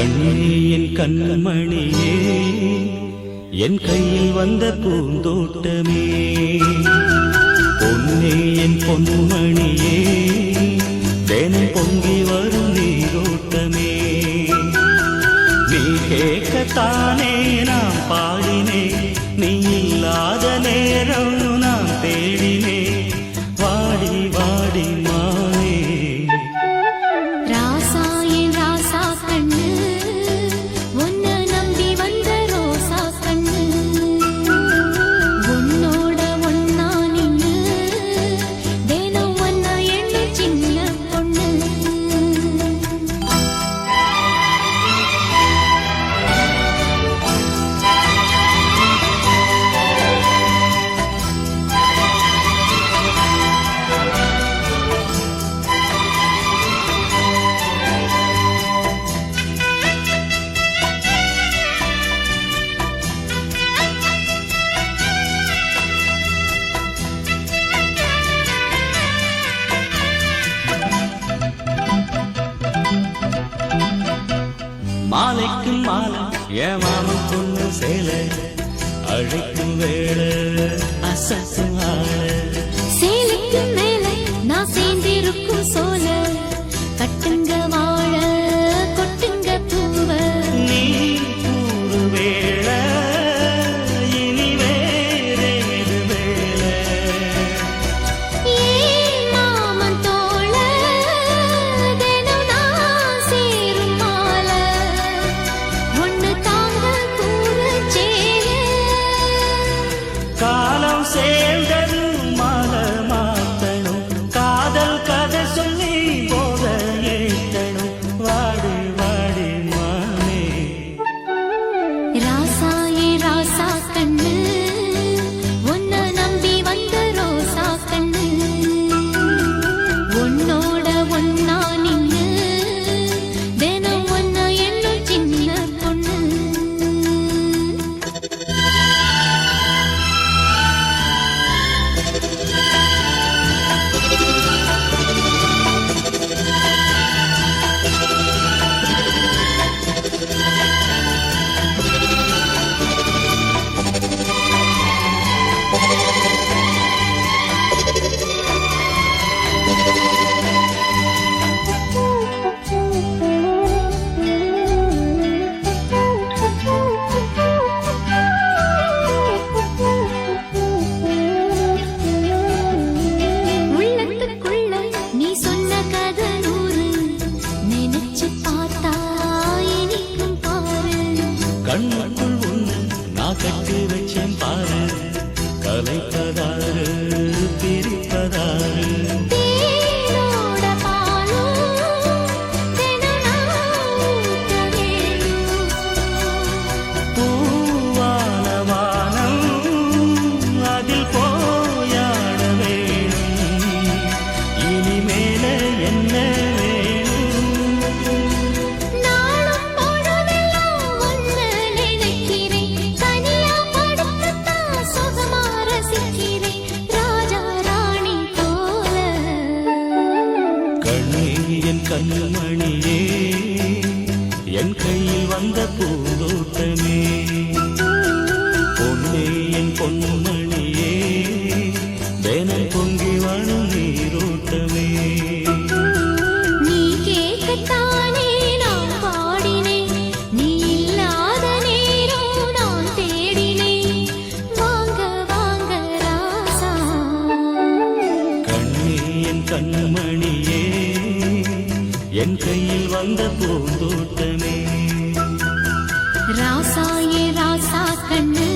கண்ணே என் கண்மணியே, என் கையில் வந்த பூந்தோட்டமே, பொன்னே என் பொன்மணியே, தினம் பொங்கி வரும் நீரோட்டமே. நீ கேட்கத்தானே நான் பாடினேன், நீ இல்லாத நேரம் நான் தேடினேன். வாடி வாடி மானே ராசா என் ராசா கண்ணு, உன்னை நம்பி வந்த ரோசா கண்ணு, உன்னோட ஒன்னா நின்னு தினம் ஒன்னா எண்ணு சின்ன பொண்ணு. மாலைக்கும் மாலை என் மாமன் பொண்ணு சேலை, அழைக்கும் வேளை அசத்தும் ஆள. சேலைக்கு மேல நான் சேர்ந்திருக்கும் சோல, கட்டுங்க வாழ கொட்டுங்க பூவ. நீ கூறு வேளை இனி வேறேது வேளை. ஏன் மாமன் தோள தினம் நான் சேரும் மால, ஒண்ணு தாங்க கூற சேல. காலம் சேர்ந்தது மாலை மாத்தணும், காதல் கதை சொல்லி போத ஏத்தணும். வாடி வாடி மானே ராசா ஏ ராசா கண்ணு, உன்னை நம்பி வந்த ரோசா கண்ணு, உன்னோட ஒன்னா நின்னு தினம் ஒன்னா எண்ணும் சின்ன பொண்ணு. உள்ளத்துக்குள்ள நீ சொன்ன கதை நூறு, நினைச்சு பார்த்தா இனிக்கும் பாரு. கண்ணுக்குள் ஒண்ணு நான் கட்டி வச்சேன் பாரு, கலைப்பதாரு பிரிப்பதாரு. தேனோட பாலும் தினம் நான் ஊத்த வேணும். பூவான வானம் அதில் போயாட வேணும், இனிமேல என்ன வேணும். நாளும் பொழுதெல்லாம் ஒன்னு நினைக்கிறேன், தனியா படுத்துத்தான் சுகமா ரசிக்கிறேன், ராஜா ராணி போல. கண்ணே என் கண்மணியே, என் கையில் வந்த பூந்தோட்டமே, பொன்னே என் பொன்மணியே, தினம் பொங்கி வரும் நீரோட்டமே. நீ கேட்கத்தானே நான் பாடினேன், நீ இல்லாத நேரம் நான் தேடினேன். வாங்க வாங்க ராசா. கண்ணே என் கண்மணியே, என் கையில் வந்த பூந்தோட்டமே. ராசா ஏ ராசா கண்ணு,